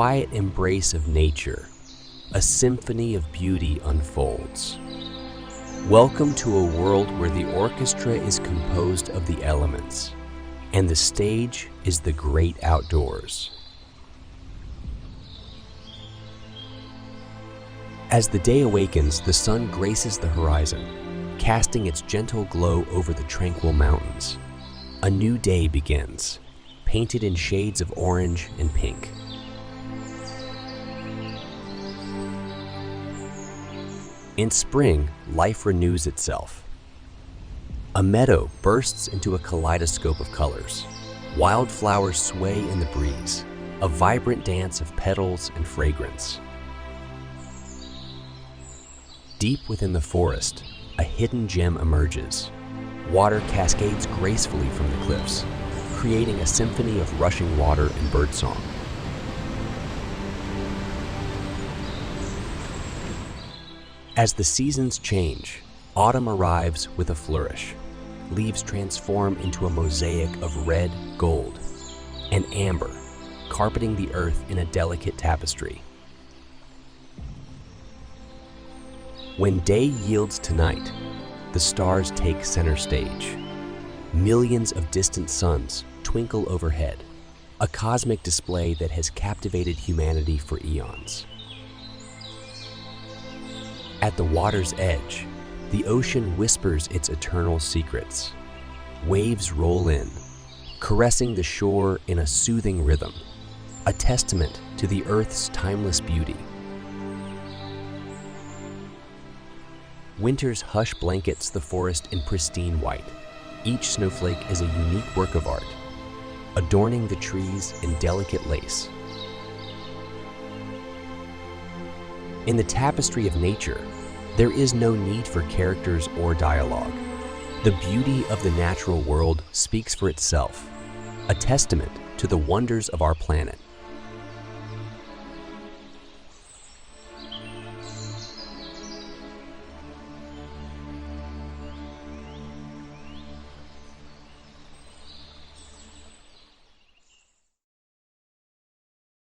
quiet embrace of nature, a symphony of beauty unfolds. Welcome to a world where the orchestra is composed of the elements, and the stage is the great outdoors. As the day awakens, the sun graces the horizon, casting its gentle glow over the tranquil mountains. A new day begins, painted in shades of orange and pink. In spring, life renews itself. A meadow bursts into a kaleidoscope of colors. Wildflowers sway in the breeze, a vibrant dance of petals and fragrance. Deep within the forest, a hidden gem emerges. Water cascades gracefully from the cliffs, creating a symphony of rushing water and birdsong. As the seasons change, autumn arrives with a flourish. Leaves transform into a mosaic of red, gold, and amber, carpeting the earth in a delicate tapestry. When day yields to night, the stars take center stage. Millions of distant suns twinkle overhead, a cosmic display that has captivated humanity for eons. At the water's edge, the ocean whispers its eternal secrets. Waves roll in, caressing the shore in a soothing rhythm, a testament to the earth's timeless beauty. Winter's hush blankets the forest in pristine white. Each snowflake is a unique work of art, adorning the trees in delicate lace. In the tapestry of nature, there is no need for characters or dialogue. The beauty of the natural world speaks for itself, a testament to the wonders of our planet.